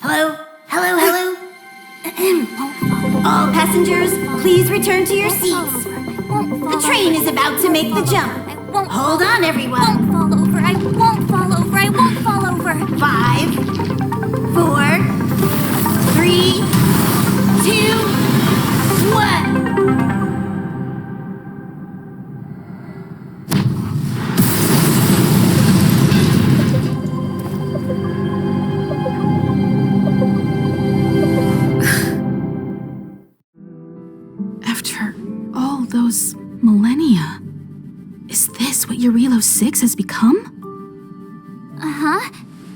Hello? Hello, hello? All passengers, please return to your seats. The train is about to make the jump. Hold on, everyone. I won't fall over. I won't fall over. I won't fall over. 5, 4, 3, 2, 1. After all those millennia, is this what Jarilo-6 has become? Uh-huh.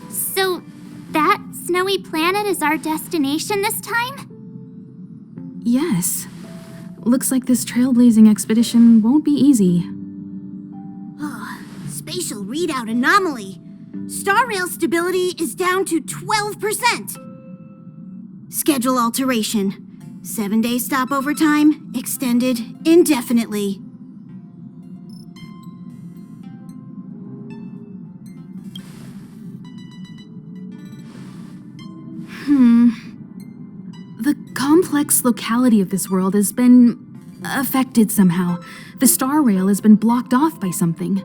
So, that snowy planet is our destination this time? Yes. Looks like this trailblazing expedition won't be easy. Spatial readout anomaly. Star rail stability is down to 12%. Schedule alteration. 7-day stopover time extended indefinitely. The complex locality of this world has been affected somehow. The star rail has been blocked off by something.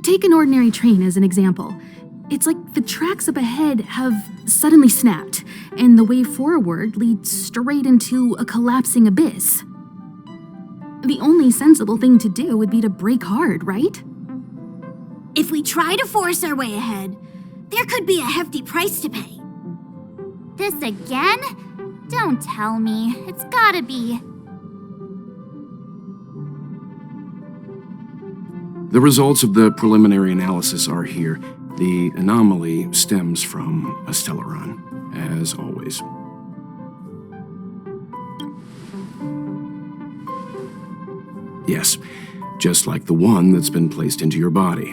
Take an ordinary train as an example. It's like the tracks up ahead have suddenly snapped, and the way forward leads straight into a collapsing abyss. The only sensible thing to do would be to brake hard, right? If we try to force our way ahead, there could be a hefty price to pay. This again? Don't tell me. It's gotta be. The results of the preliminary analysis are here. The anomaly stems from a Stellaron, as always. Yes, just like the one that's been placed into your body.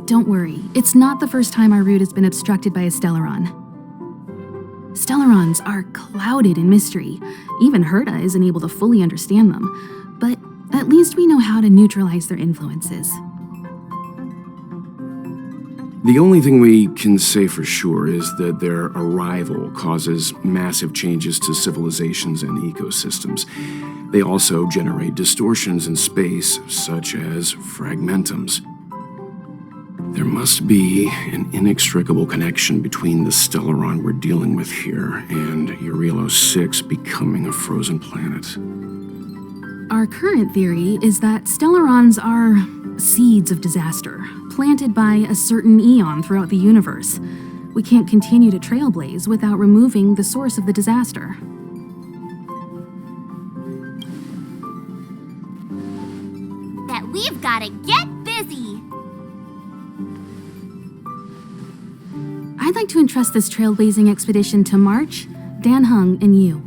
Don't worry, it's not the first time our route has been obstructed by a Stellaron. Stellarons are clouded in mystery. Even Ⅷ isn't able to fully understand them, but at least we know how to neutralize their influences. The only thing we can say for sure is that their arrival causes massive changes to civilizations and ecosystems. They also generate distortions in space, such as fragmentums. There must be an inextricable connection between the Stellaron we're dealing with here and Jarilo-6 becoming a frozen planet. Our current theory is that Stellarons are seeds of disaster, planted by a certain eon throughout the universe. We can't continue to trailblaze without removing the source of the disaster. That we've gotta get busy. I'd like to entrust this trailblazing expedition to March, Dan Hung, and you.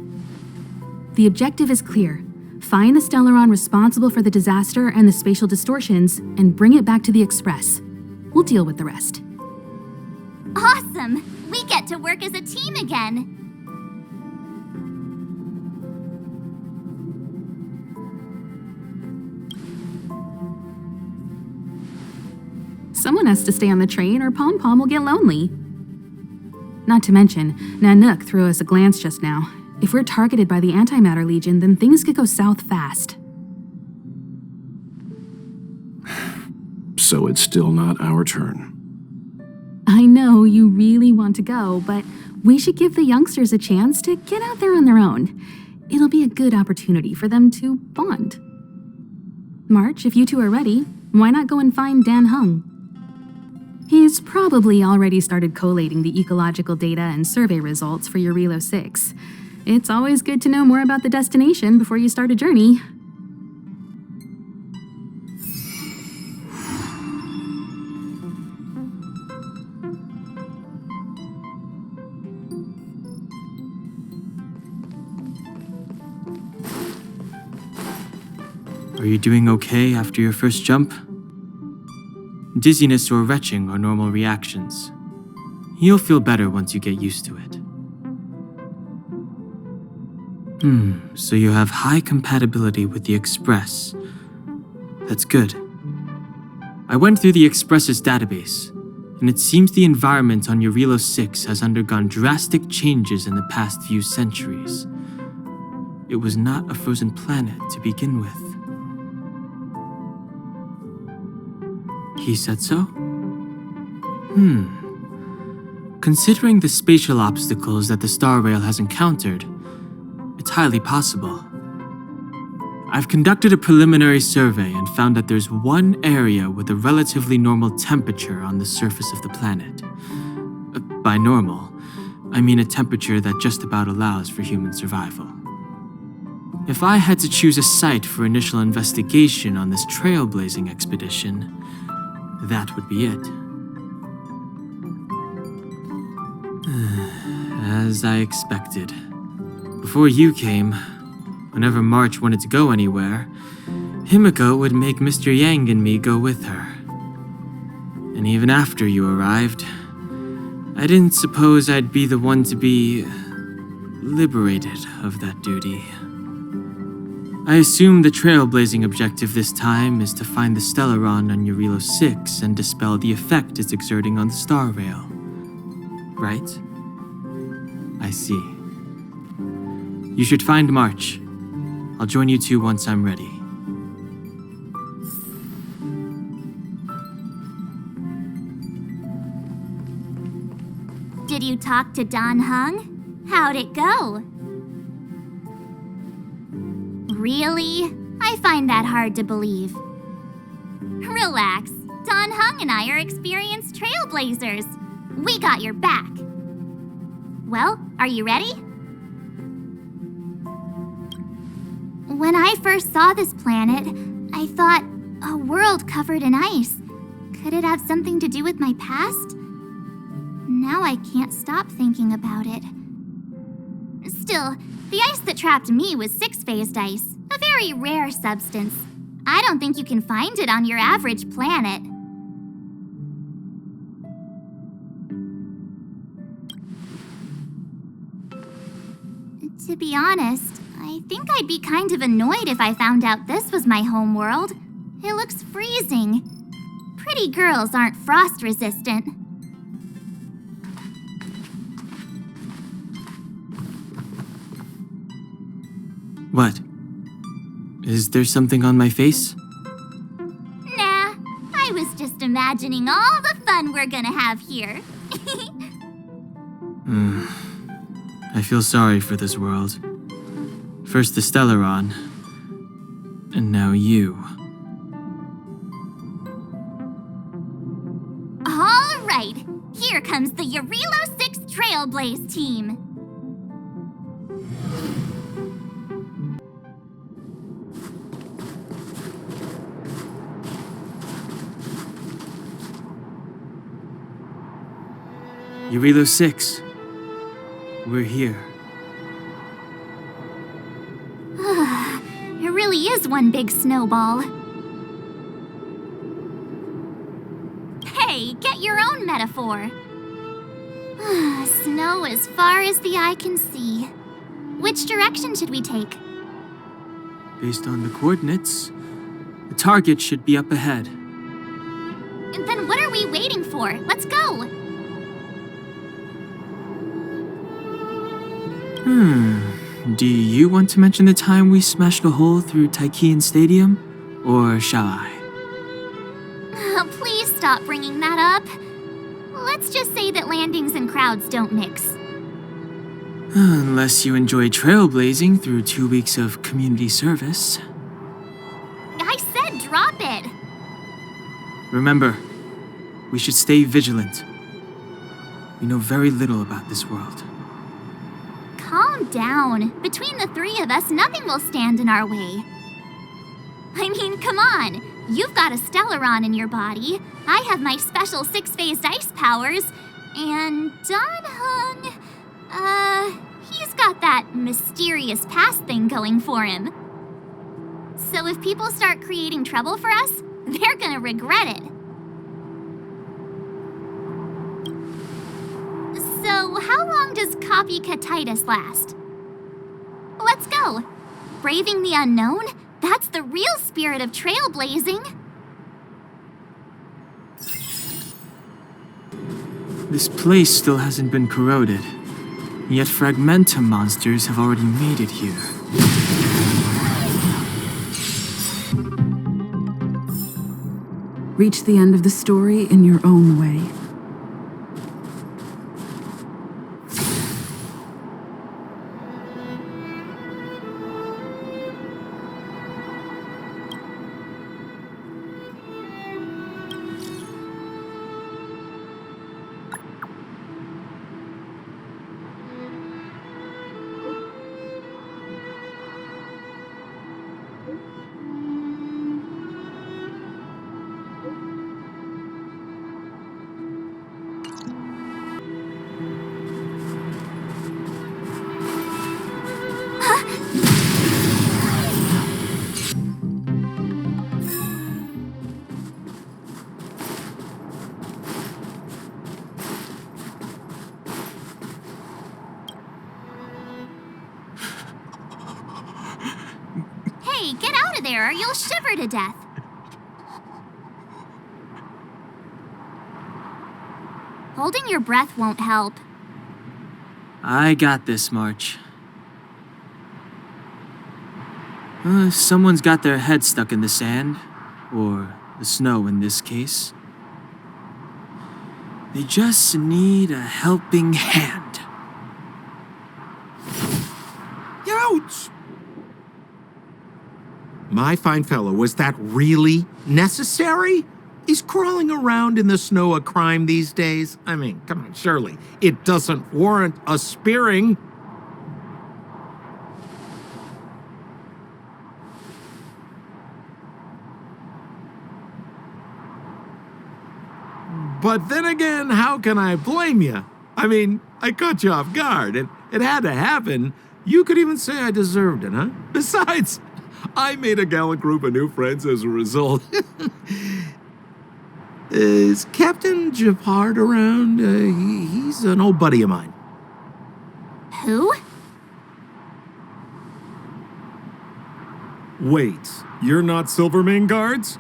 The objective is clear. Find the Stellaron responsible for the disaster and the spatial distortions, and bring it back to the Express. We'll deal with the rest. Awesome! We get to work as a team again. Someone has to stay on the train or Pom Pom will get lonely. Not to mention, Nanook threw us a glance just now. If we're targeted by the Antimatter Legion, then things could go south fast. So it's still not our turn. I know you really want to go, but we should give the youngsters a chance to get out there on their own. It'll be a good opportunity for them to bond. March, if you two are ready, why not go and find Dan Hung? He's probably already started collating the ecological data and survey results for Jarilo-6. It's always good to know more about the destination before you start a journey. Are you doing okay after your first jump? Dizziness or retching are normal reactions. You'll feel better once you get used to it. So you have high compatibility with the Express. That's good. I went through the Express's database, and it seems the environment on Jarilo-6 has undergone drastic changes in the past few centuries. It was not a frozen planet to begin with. He said so? Considering the spatial obstacles that the Star Rail has encountered, it's highly possible. I've conducted a preliminary survey and found that there's one area with a relatively normal temperature on the surface of the planet. By normal, I mean a temperature that just about allows for human survival. If I had to choose a site for initial investigation on this trailblazing expedition, that would be it. As I expected. Before you came, whenever March wanted to go anywhere, Himiko would make Mr. Yang and me go with her. And even after you arrived, I didn't suppose I'd be the one to be liberated of that duty. I assume the trailblazing objective this time is to find the Stellaron on Jarilo-6 and dispel the effect it's exerting on the Star Rail. Right? I see. You should find March. I'll join you two once I'm ready. Did you talk to Don Hung? How'd it go? Really? I find that hard to believe. Relax. Don Hung and I are experienced trailblazers. We got your back. Well, are you ready? When I first saw this planet, I thought, a world covered in ice. Could it have something to do with my past? Now I can't stop thinking about it. Still, the ice that trapped me was six-phased ice, a very rare substance. I don't think you can find it on your average planet. To be honest, I think I'd be kind of annoyed if I found out this was my home world. It looks freezing. Pretty girls aren't frost resistant. What? Is there something on my face? Nah, I was just imagining all the fun we're gonna have here. I feel sorry for this world. First the Stellaron, and now you. All right, here comes the Jarilo-6 Trailblaze team. Jarilo-6. We're here. It really is one big snowball. Hey, get your own metaphor. Snow as far as the eye can see. Which direction should we take? Based on the coordinates, the target should be up ahead. Then what are we waiting for? Let's go! Do you want to mention the time we smashed a hole through Taikian Stadium? Or shall I? Please stop bringing that up. Let's just say that landings and crowds don't mix. Unless you enjoy trailblazing through 2 weeks of community service. I said drop it! Remember, we should stay vigilant. We know very little about this world. Calm down. Between the three of us, nothing will stand in our way. I mean, come on. You've got a Stellaron in your body. I have my special six-phased ice powers. And Don Hung, he's got that mysterious past thing going for him. So if people start creating trouble for us, they're gonna regret it. So how long does copycatitis last? Let's go. Braving the unknown? That's the real spirit of trailblazing. This place still hasn't been corroded, yet fragmentum monsters have already made it here. Reach the end of the story in your own way. Hey, get out of there or you'll shiver to death. Holding your breath won't help. I got this, March. Someone's got their head stuck in the sand, or the snow in this case. They just need a helping hand. Ouch! My fine fellow, was that really necessary? Is crawling around in the snow a crime these days? I mean, come on, surely. It doesn't warrant a spearing. But then again, how can I blame you? I mean, I caught you off guard. It had to happen. You could even say I deserved it, huh? Besides, I made a gallant group of new friends as a result. Is Captain Japard around? He's an old buddy of mine. Who? Wait, you're not Silvermane guards?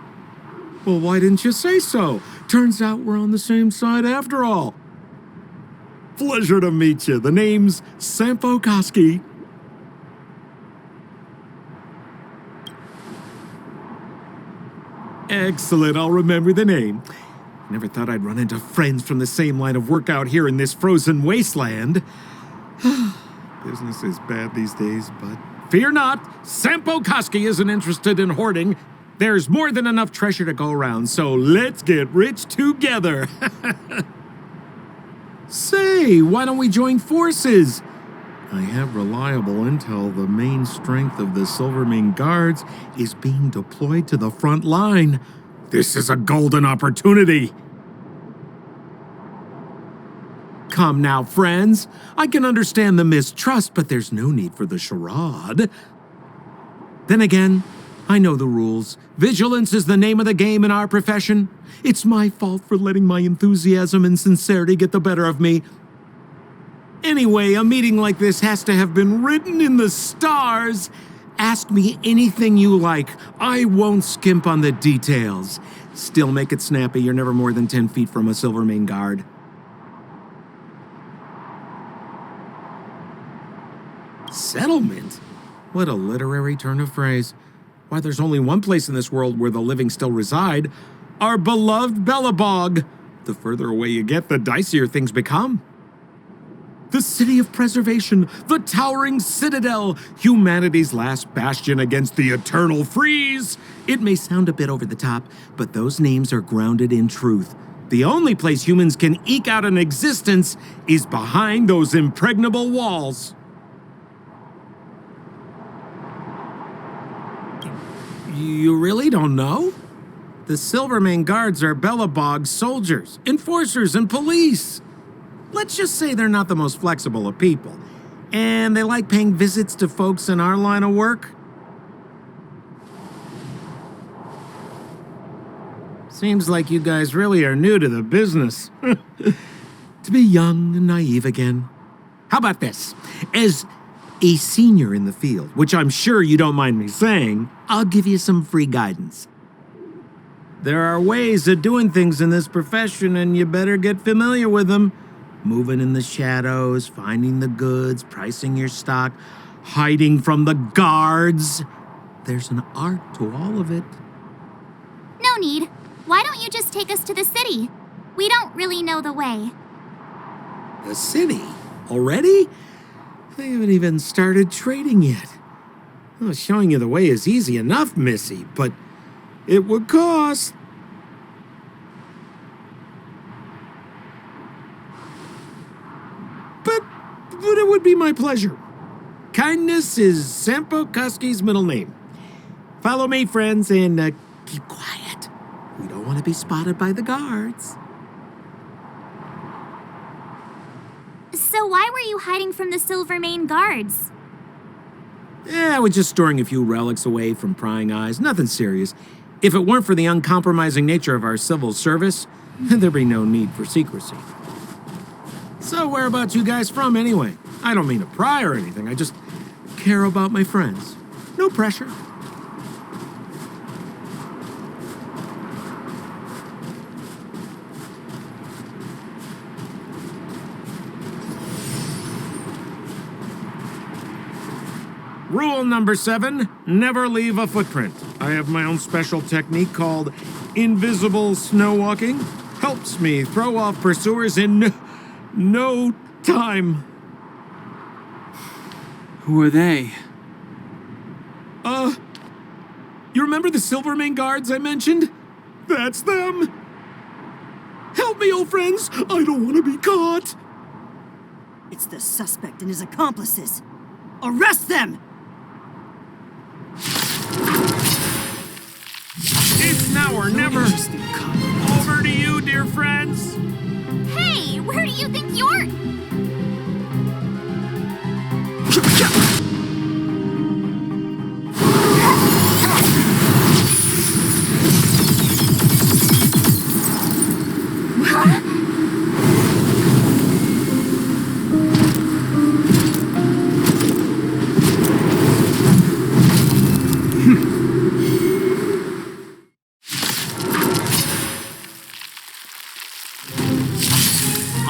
Well, why didn't you say so? Turns out we're on the same side after all. Pleasure to meet you. The name's Sampo Koski. Excellent, I'll remember the name. Never thought I'd run into friends from the same line of work out here in this frozen wasteland. Business is bad these days, but fear not, Sampo Koski isn't interested in hoarding. There's more than enough treasure to go around, so let's get rich together. Say, why don't we join forces? I have reliable intel the main strength of the Silvermane guards is being deployed to the front line. This is a golden opportunity. Come now, friends. I can understand the mistrust, but there's no need for the charade. Then again, I know the rules. Vigilance is the name of the game in our profession. It's my fault for letting my enthusiasm and sincerity get the better of me. Anyway, a meeting like this has to have been written in the stars. Ask me anything you like. I won't skimp on the details. Still make it snappy. You're never more than 10 feet from a Silvermane guard. Settlement? What a literary turn of phrase. Why, there's only one place in this world where the living still reside. Our beloved Belobog. The further away you get, the dicier things become. The city of preservation, the towering citadel, humanity's last bastion against the eternal freeze. It may sound a bit over the top, but those names are grounded in truth. The only place humans can eke out an existence is behind those impregnable walls. You really don't know? The Silvermane guards are Belobog's soldiers, enforcers, and police. Let's just say they're not the most flexible of people, and they like paying visits to folks in our line of work. Seems like you guys really are new to the business. To be young and naive again. How about this? As a senior in the field, which I'm sure you don't mind me saying, I'll give you some free guidance. There are ways of doing things in this profession, and you better get familiar with them. Moving in the shadows, finding the goods, pricing your stock, hiding from the guards. There's an art to all of it. No need. Why don't you just take us to the city? We don't really know the way. The city? Already? I haven't even started trading yet. Well, showing you the way is easy enough, Missy, but it would cost. But it would be my pleasure. Kindness is Sampo Kuski's middle name. Follow me, friends, and keep quiet. We don't want to be spotted by the guards. So why were you hiding from the Silvermane guards? I was just storing a few relics away from prying eyes. Nothing serious. If it weren't for the uncompromising nature of our civil service, there'd be no need for secrecy. So whereabouts you guys from, anyway? I don't mean to pry or anything. I just care about my friends. No pressure. Rule number 7, never leave a footprint. I have my own special technique called invisible snow walking. Helps me throw off pursuers in no time. Who are they? You remember the Silvermane guards I mentioned? That's them. Help me, old friends. I don't want to be caught. It's the suspect and his accomplices. Arrest them! It's now or never. Over to you, dear friends. Hey, where do you think you're...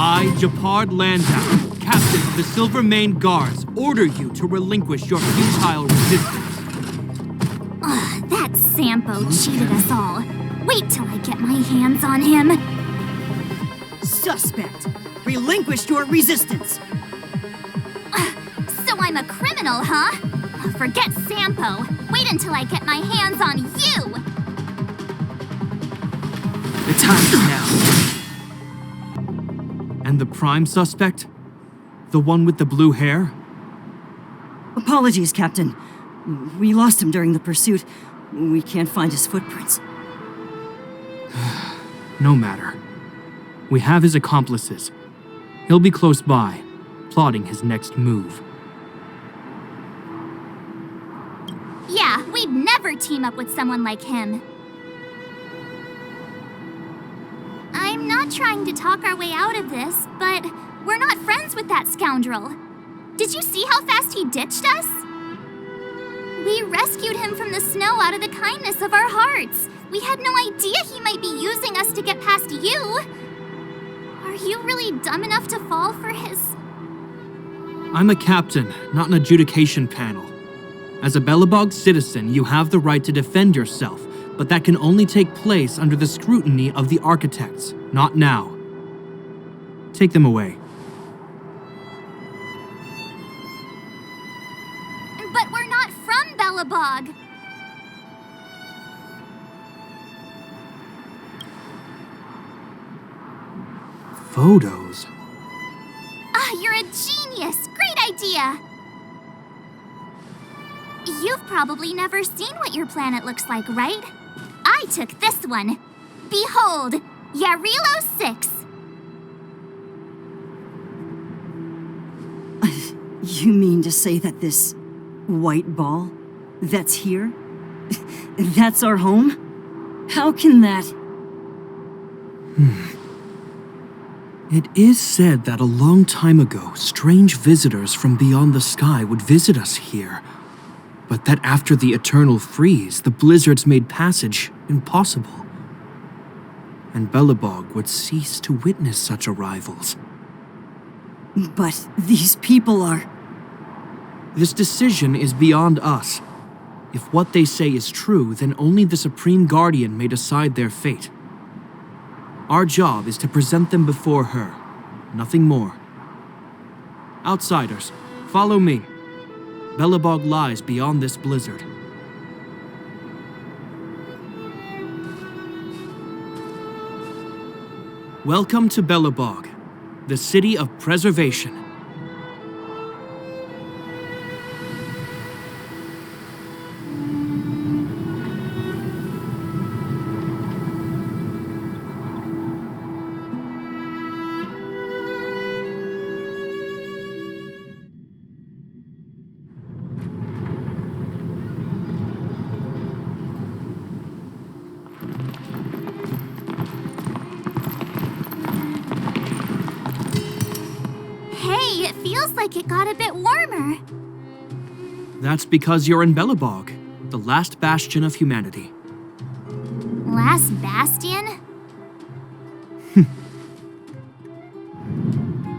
I, Japard Landau, captain of the Silvermane Guards, order you to relinquish your futile resistance. That Sampo cheated us all. Wait till I get my hands on him. Suspect, relinquish your resistance. So I'm a criminal, huh? Forget Sampo. Wait until I get my hands on you. The time is now. And the prime suspect? The one with the blue hair? Apologies, Captain. We lost him during the pursuit. We can't find his footprints. No matter. We have his accomplices. He'll be close by, plotting his next move. Yeah, we'd never team up with someone like him. I'm not trying to talk our way out of this, but we're not friends with that scoundrel. Did you see how fast he ditched us? We rescued him from the snow out of the kindness of our hearts. We had no idea he might be using us to get past you. Are you really dumb enough to fall for his... I'm a captain, not an adjudication panel. As a Belobog citizen, you have the right to defend yourself, but that can only take place under the scrutiny of the architects, not now. Take them away. But we're not from Belobog. Photos? You're a genius! Great idea! You've probably never seen what your planet looks like, right? I took this one. Behold, Jarilo-Ⅵ. You mean to say that this white ball that's here, that's our home? How can that... It is said that a long time ago, strange visitors from beyond the sky would visit us here. But that after the eternal freeze, the blizzards made passage impossible. and Belobog would cease to witness such arrivals. But these people are... This decision is beyond us. If what they say is true, then only the Supreme Guardian may decide their fate. Our job is to present them before her, nothing more. Outsiders, follow me. Belobog lies beyond this blizzard. Welcome to Belobog, the city of preservation. Hey, it feels like it got a bit warmer. That's because you're in Belobog, the last bastion of humanity. Last bastion?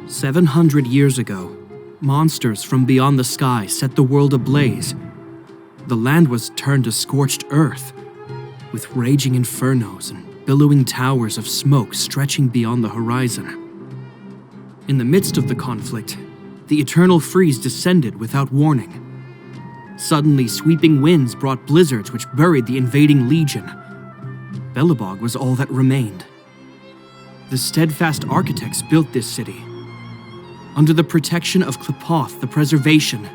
700 years ago, monsters from beyond the sky set the world ablaze. The land was turned to scorched earth, with raging infernos and billowing towers of smoke stretching beyond the horizon. In the midst of the conflict, the eternal freeze descended without warning. Suddenly, sweeping winds brought blizzards which buried the invading legion. Belobog was all that remained. The steadfast architects built this city. Under the protection of Qlipoth, the preservation,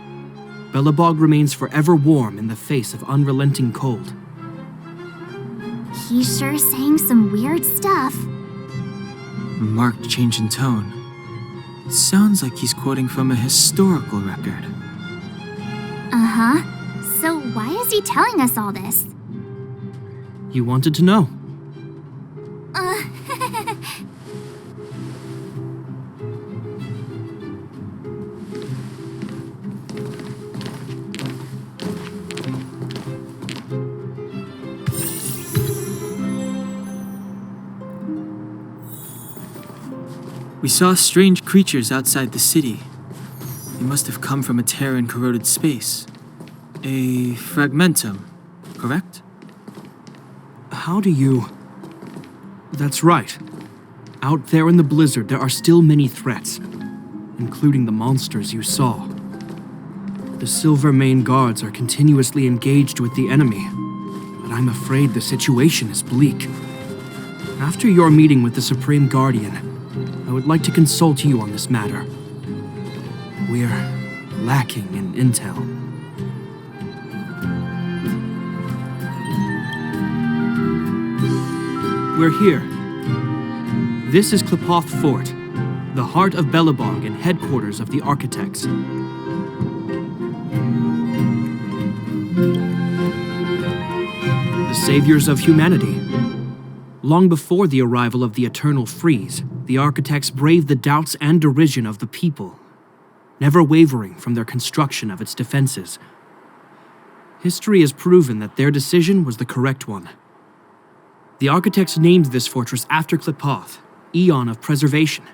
Belobog remains forever warm in the face of unrelenting cold. He's sure saying some weird stuff. Marked change in tone. It sounds like he's quoting from a historical record. Uh-huh. So why is he telling us all this? You wanted to know. We saw strange creatures outside the city. They must have come from a Terran-corroded space. A fragmentum, correct? How do you... That's right. Out there in the blizzard, there are still many threats, including the monsters you saw. The Silvermane guards are continuously engaged with the enemy, but I'm afraid the situation is bleak. After your meeting with the Supreme Guardian, I would like to consult you on this matter. We're lacking in intel. We're here. This is Qlipoth Fort, the heart of Belobog and headquarters of the architects. The saviors of humanity. Long before the arrival of the Eternal Freeze, the architects braved the doubts and derision of the people, never wavering from their construction of its defenses. History has proven that their decision was the correct one. The architects named this fortress after Qlipoth, Eon of Preservation.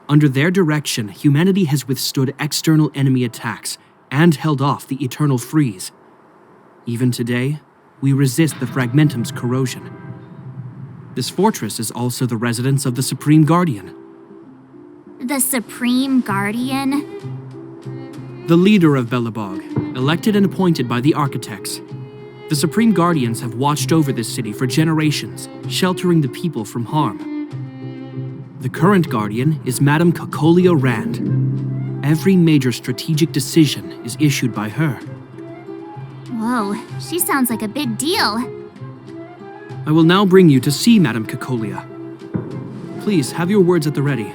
Under their direction, humanity has withstood external enemy attacks and held off the Eternal Freeze. Even today, we resist the Fragmentum's corrosion. This fortress is also the residence of the Supreme Guardian. The Supreme Guardian? The leader of Belobog, elected and appointed by the architects. The Supreme Guardians have watched over this city for generations, sheltering the people from harm. The current Guardian is Madame Cacolia Rand. Every major strategic decision is issued by her. Whoa, she sounds like a big deal. I will now bring you to see Madame Cacolia. Please have your words at the ready.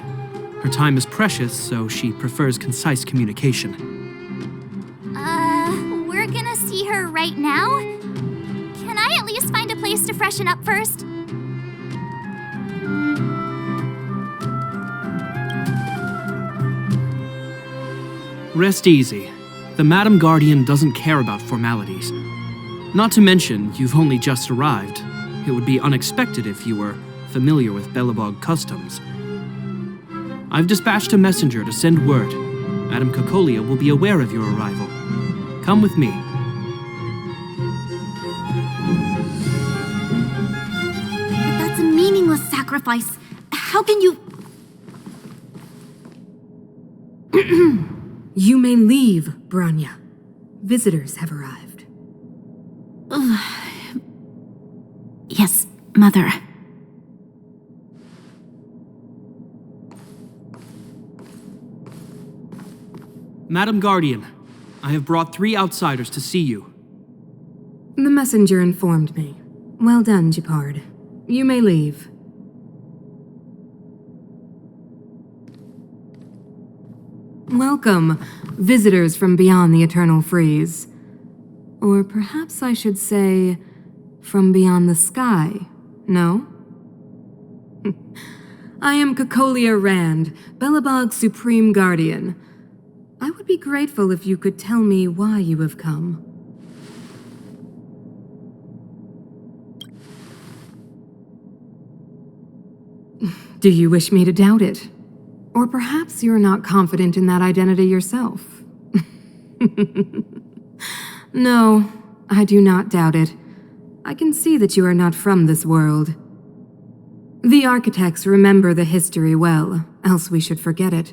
Her time is precious, so she prefers concise communication. We're gonna see her right now? Can I at least find a place to freshen up first? Rest easy. The Madam Guardian doesn't care about formalities. Not to mention, you've only just arrived. It would be unexpected if you were familiar with Belobog customs. I've dispatched a messenger to send word. Madame Cocolia will be aware of your arrival. Come with me. But that's a meaningless sacrifice. How can you... You may leave, Branya. Visitors have arrived. Yes, Mother. Madam Guardian, I have brought 3 outsiders to see you. The messenger informed me. Well done, Gepard. You may leave. Welcome, visitors from beyond the Eternal Freeze. Or perhaps I should say, from beyond the sky, no? I am Cocolia Rand, Belobog's Supreme Guardian. I would be grateful if you could tell me why you have come. Do you wish me to doubt it? Or perhaps you're not confident in that identity yourself. No, I do not doubt it. I can see that you are not from this world. The architects remember the history well, else we should forget it.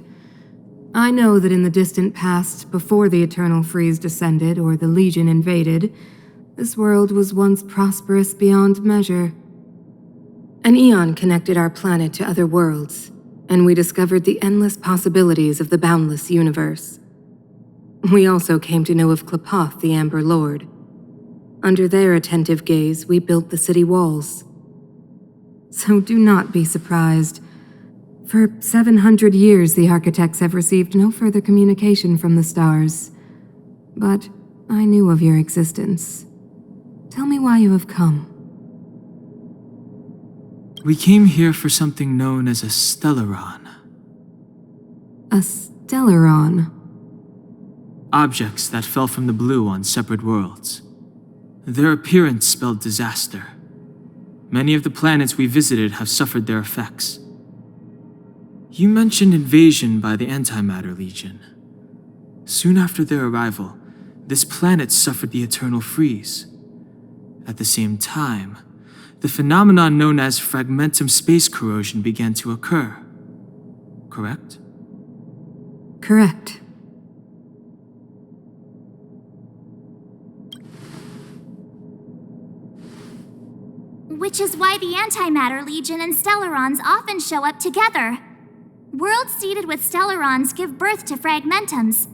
I know that in the distant past, before the Eternal Freeze descended or the Legion invaded, this world was once prosperous beyond measure. An eon connected our planet to other worlds, and we discovered the endless possibilities of the boundless universe. We also came to know of Klapoth, the Amber Lord. Under their attentive gaze, we built the city walls. So do not be surprised. For 700 years, the architects have received no further communication from the stars. But I knew of your existence. Tell me why you have come. We came here for something known as a Stellaron. A Stellaron? Objects that fell from the blue on separate worlds. Their appearance spelled disaster. Many of the planets we visited have suffered their effects. You mentioned invasion by the Antimatter Legion. Soon after their arrival, this planet suffered the Eternal Freeze. At the same time, the phenomenon known as fragmentum space corrosion began to occur. Correct? Correct. Which is why the Antimatter Legion and Stellarons often show up together. Worlds seeded with Stellarons give birth to fragmentums.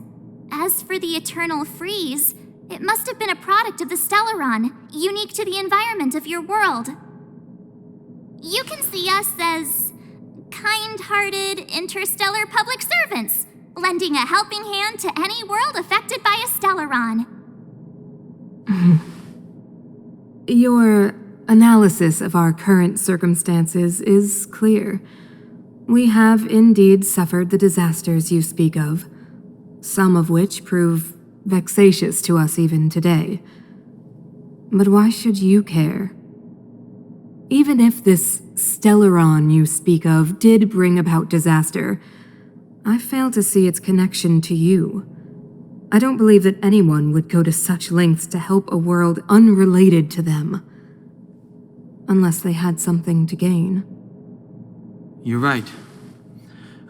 As for the Eternal Freeze, it must have been a product of the Stellaron, unique to the environment of your world. You can see us as kind-hearted interstellar public servants, lending a helping hand to any world affected by a Stellaron. Your analysis of our current circumstances is clear. We have indeed suffered the disasters you speak of, some of which prove vexatious to us even today. But why should you care? Even if this Stellaron you speak of did bring about disaster, I fail to see its connection to you. I don't believe that anyone would go to such lengths to help a world unrelated to them. Unless they had something to gain. You're right.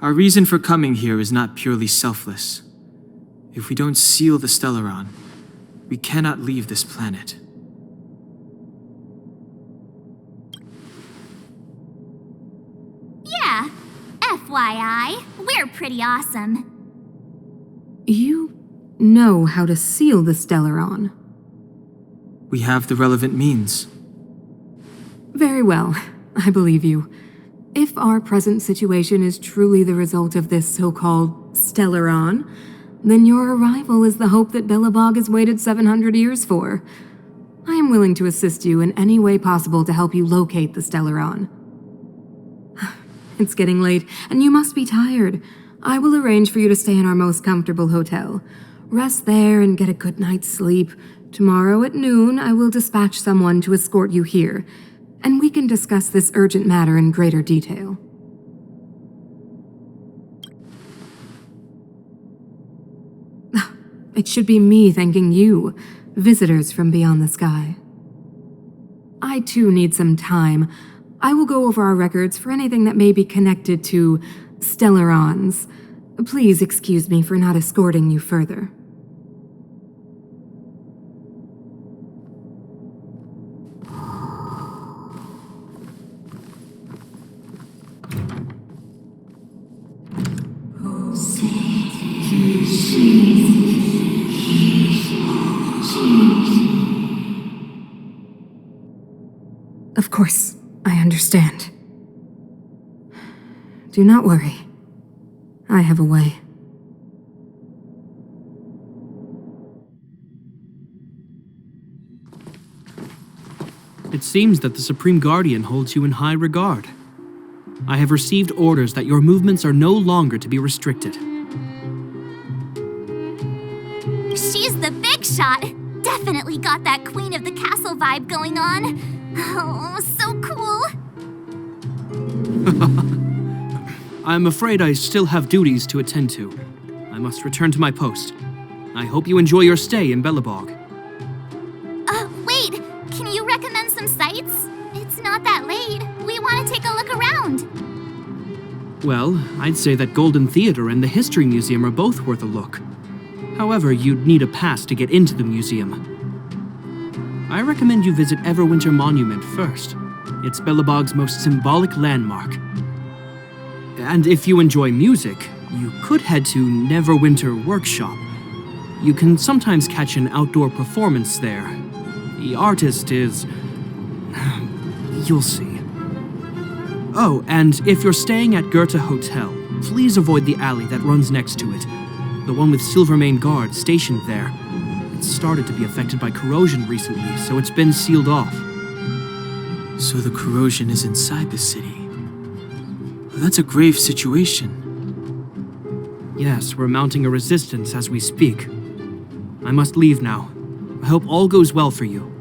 Our reason for coming here is not purely selfless. If we don't seal the Stellaron, we cannot leave this planet. Yeah, FYI, we're pretty awesome. You know how to seal the Stellaron. We have the relevant means. Very well, I believe you. If our present situation is truly the result of this so-called Stellaron, then your arrival is the hope that Belobog has waited 700 years for. I am willing to assist you in any way possible to help you locate the Stellaron. It's getting late, and you must be tired. I will arrange for you to stay in our most comfortable hotel. Rest there and get a good night's sleep. Tomorrow at noon, I will dispatch someone to escort you here. and we can discuss this urgent matter in greater detail. It should be me thanking you, visitors from beyond the sky. I too need some time. I will go over our records for anything that may be connected to Stellarons. Please excuse me for not escorting you further. Of course, I understand. Do not worry. I have a way. It seems that the Supreme Guardian holds you in high regard. I have received orders that your movements are no longer to be restricted. She's the big shot. Definitely got that Queen of the Castle vibe going on. Oh, so cool. I'm afraid I still have duties to attend to. I must return to my post. I hope you enjoy your stay in Belobog. Wait, can you recommend some sites? It's not that late. We want to take a look around. Well, I'd say that Golden Theater and the History Museum are both worth a look. However, you'd need a pass to get into the museum. I recommend you visit Everwinter Monument first. It's Belobog's most symbolic landmark. And if you enjoy music, you could head to Neverwinter Workshop. You can sometimes catch an outdoor performance there. The artist is... you'll see. Oh, and if you're staying at Goethe Hotel, please avoid the alley that runs next to it. The one with Silvermane guards stationed there. It's started to be affected by corrosion recently, so it's been sealed off. So the corrosion is inside the city. That's a grave situation. Yes, we're mounting a resistance as we speak. I must leave now. I hope all goes well for you.